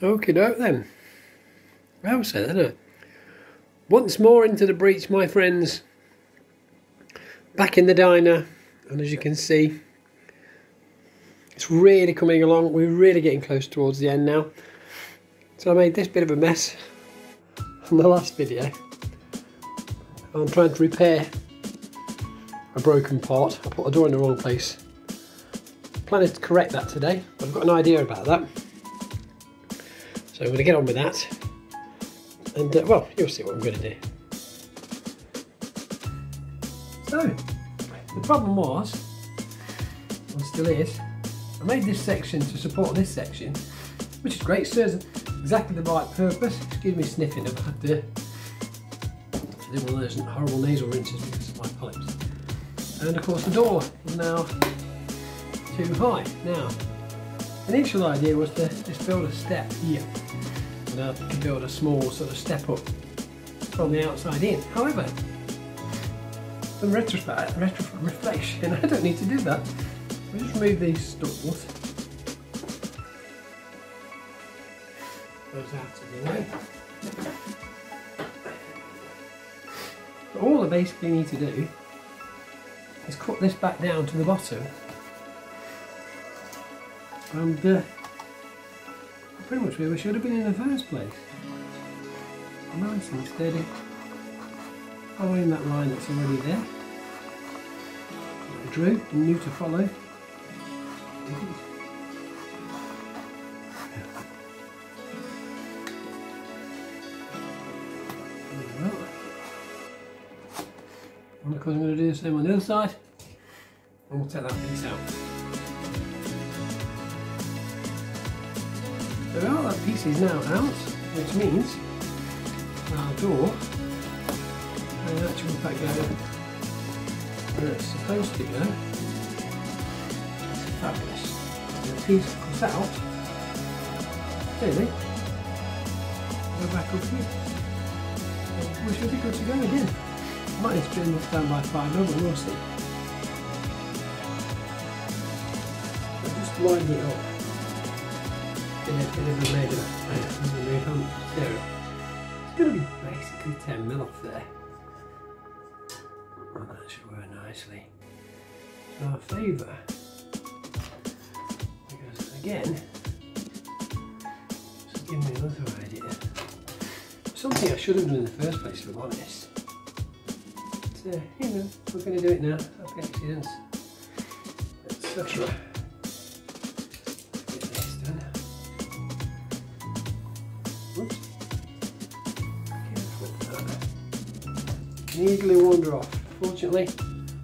Okie doke then. Well said, isn't it? Once more into the breach, my friends. Back in the diner, and as you can see, it's really coming along. We're really getting close towards the end now. So I made this bit of a mess from the last video. I'm trying to repair a broken part. I put the door in the wrong place. Planning to correct that today, but I've got an idea about that. So I'm going to get on with that. And well, you'll see what I'm going to do. So, the problem was, and still is, I made this section to support this section, which is great, serves exactly the right purpose. Excuse me sniffing, I've had to do one of those horrible nasal rinses because of my polyps. And of course the door is now too high. Now, the initial idea was to just build a step here, and I could build a small sort of step up from the outside in. However, in reflection, I don't need to do that. I'll just remove these stalls. Those out of the way. But all I basically need to do is cut this back down to the bottom, and pretty much where we should have been in the first place. Nice and steady, following that line that's already there. I drew and knew to follow. And of course I'm going to do the same on the other side, and we'll take that piece out. So now that piece is now out, which means our door can actually back go where it's supposed to go. It's fabulous. And the piece comes out, clearly, go back up here. So we should be good to go again. Might need to trim this down by 5 mil, but we'll see. So just wind it up in a made of material. It's going to be basically 10 mil off there. And that should work nicely. So I favour, because again, just give me another idea. Something I should have done in the first place, if I'm honest. But, you know, we're going to do it now. Happy accidents, etc. Get this done. Oops. Careful with that. Easily wander off. Fortunately,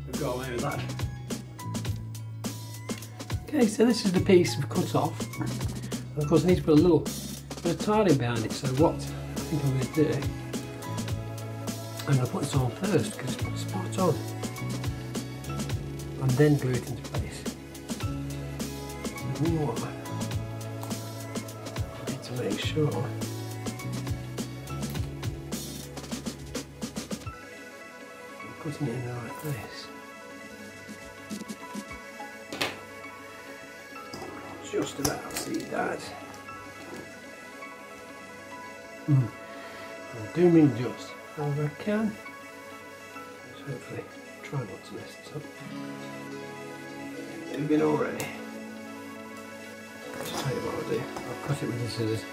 we've got away with that. Okay, so this is the piece we've cut off. And of course I need to put a little bit of tiling behind it, so what I think I'm going to do, I'm going to put this on first because it's spot on, and then glue it into place. And what I need to make sure I'm putting it in the right place. Just about see that. I do mean just. However I can. Just hopefully try not to mess this up. Doing already. I'll tell you what I'll do. I'll cut it with the scissors.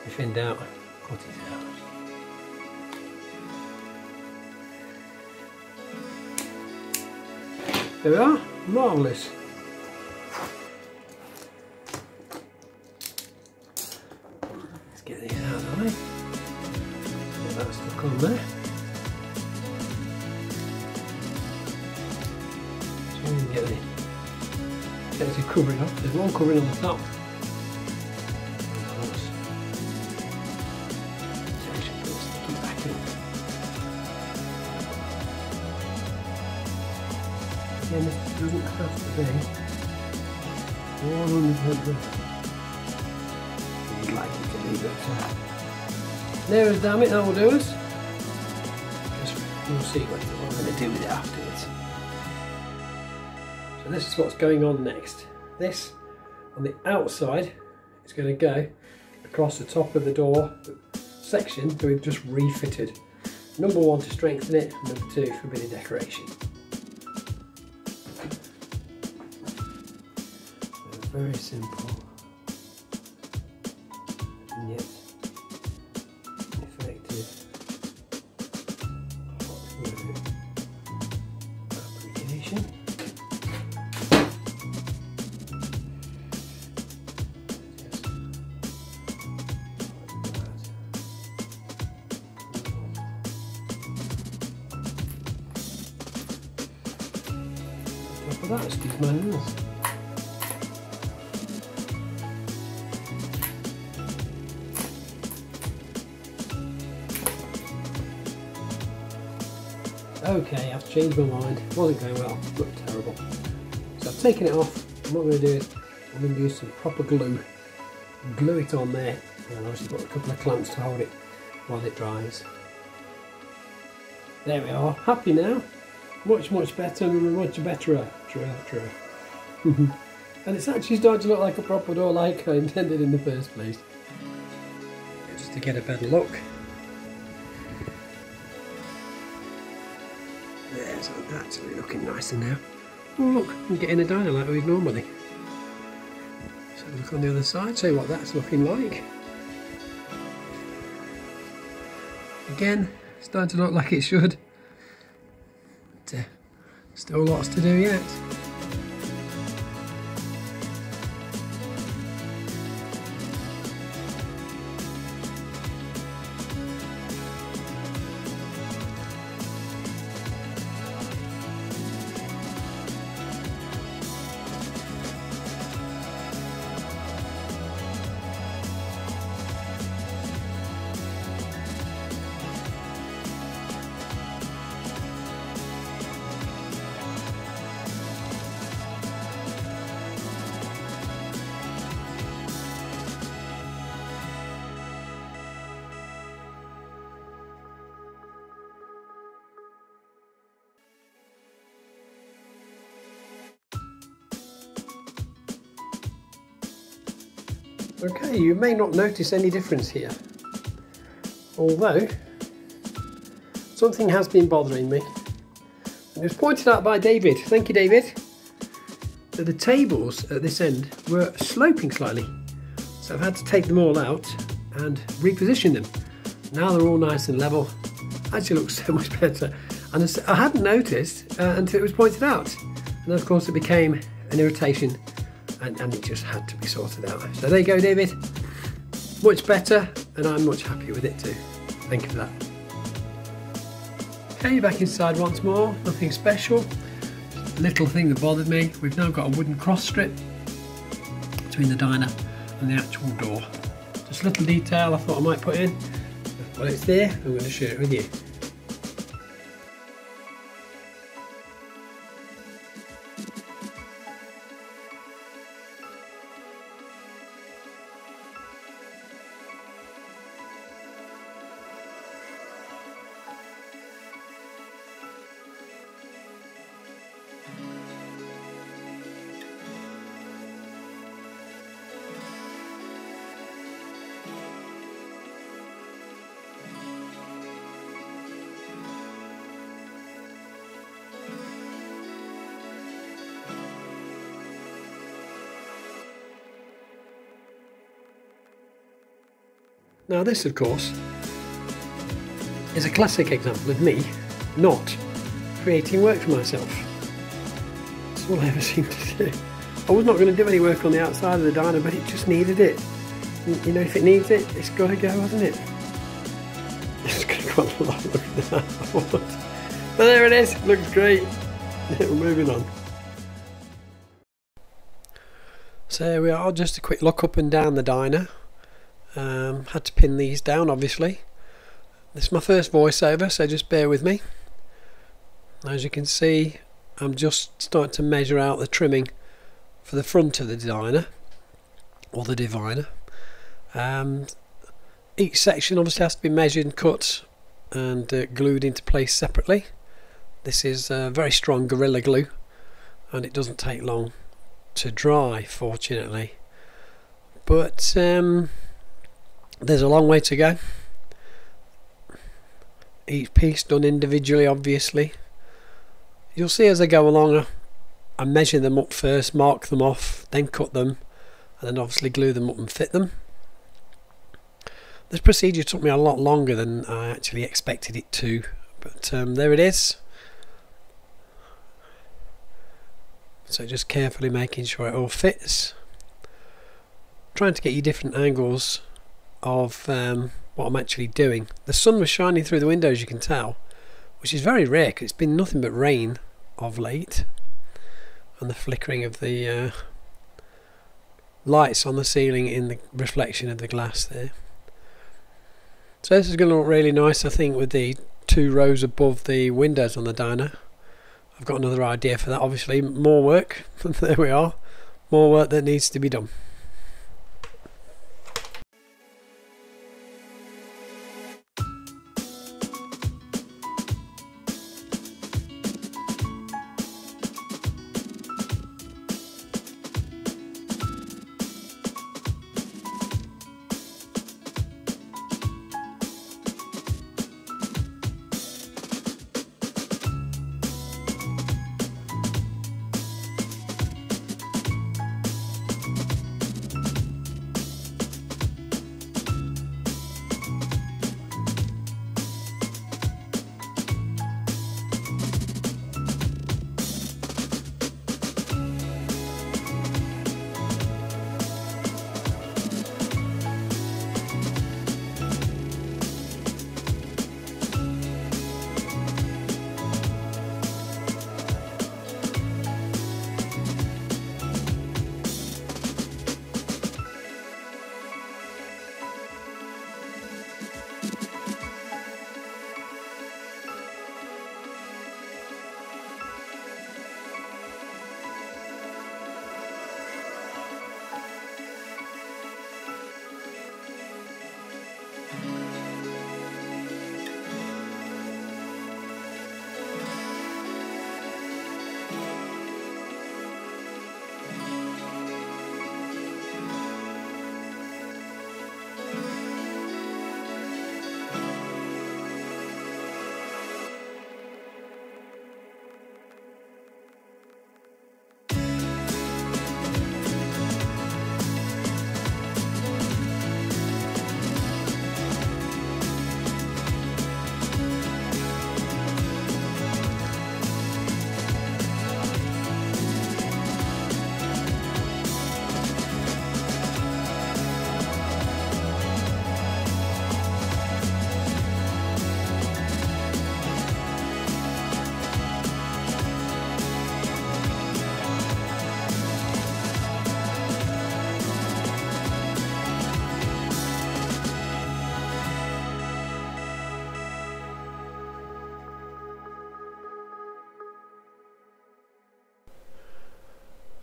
If in doubt, cut it out. There we are. Marvellous. Let's get these out of the way. Get that stuck on there. So we can get the covering off. There's one covering on the top. Of course. So we should stick it back in. Again, this doesn't have to be 100%. You'd like it to be, but there is, damn it, that will do us. We'll see what I'm going to do with it afterwards. So this is what's going on next. This on the outside is going to go across the top of the door section that we've just refitted. Number one to strengthen it, number two for a bit of decoration. Very simple and yet effective hot glue application. Just like that. Top of that, excuse my nails. Okay, I've changed my mind. It wasn't going well. It looked terrible. So I've taken it off. And what I'm going to do is I'm going to use some proper glue. Glue it on there. And obviously put a couple of clamps to hold it while it dries. There we are. Happy now. Much better and much better. And it's actually starting to look like a proper door like I intended in the first place. Just to get a better look. There, so that's really looking nicer now. Oh look, I'm getting a diner like we would normally. So look on the other side, see what that's looking like. Again, starting to look like it should. But, still lots to do yet. Okay, you may not notice any difference here, although something has been bothering me. And it was pointed out by David, thank you David, that the tables at this end were sloping slightly. So I've had to take them all out and reposition them. Now they're all nice and level. Actually looks so much better. And I hadn't noticed until it was pointed out. And of course it became an irritation. And it just had to be sorted out. So there you go, David. Much better, and I'm much happier with it too. Thank you for that. Okay, back inside once more. Nothing special. Just a little thing that bothered me. We've now got a wooden cross strip between the diner and the actual door. Just a little detail I thought I might put in. Well, it's there. I'm going to share it with you. Now this, of course, is a classic example of me not creating work for myself. That's all I ever seem to do. I was not going to do any work on the outside of the diner, but it just needed it. You know, if it needs it, it's got to go, hasn't it? It's going to go a lot. Look at that. But there it is. Looks great. We're moving on. So here we are, just a quick look up and down the diner. Had to pin these down, obviously. This is my first voiceover, so just bear with me. As you can see, I'm just starting to measure out the trimming for the front of the diner, or the diviner. Each section obviously has to be measured and cut and glued into place separately. This is very strong Gorilla Glue, and it doesn't take long to dry, fortunately. But There's a long way to go. Each piece done individually, obviously. You'll see as I go along, I measure them up first, mark them off, then cut them, and then obviously glue them up and fit them. This procedure took me a lot longer than I actually expected it to, but there it is. So just carefully making sure it all fits. Trying to get you different angles of what I'm actually doing. The sun was shining through the window, as you can tell, which is very rare because it's been nothing but rain of late, and the flickering of the lights on the ceiling in the reflection of the glass there. So this is going to look really nice, I think, with the 2 rows above the windows on the diner. I've got another idea for that, obviously. More work. There we are. More work that needs to be done.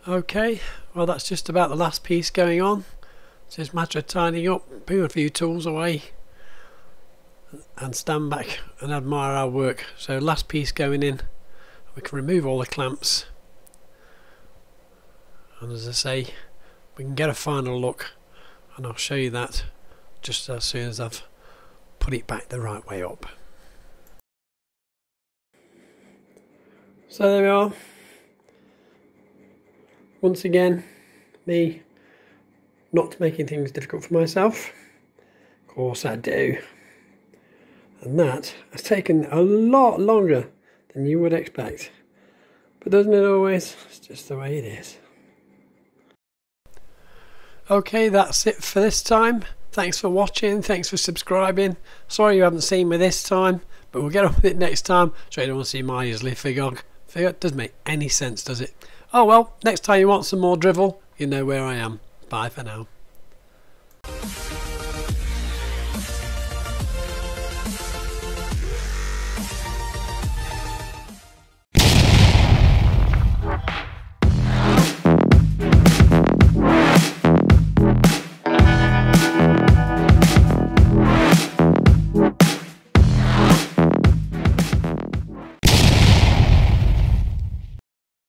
Okay, well that's just about the last piece going on. So it's a matter of tidying up, putting a few tools away and stand back and admire our work. So last piece going in, we can remove all the clamps, and as I say, we can get a final look, and I'll show you that just as soon as I've put it back the right way up. So there we are. Once again, me not making things difficult for myself. Of course I do. And that has taken a lot longer than you would expect. But doesn't it always? It's just the way it is. Okay, that's it for this time. Thanks for watching, thanks for subscribing. Sorry you haven't seen me this time, but we'll get on with it next time. So you don't want to see my easily figure. It doesn't make any sense, does it? Oh well, next time you want some more drivel, you know where I am. Bye for now.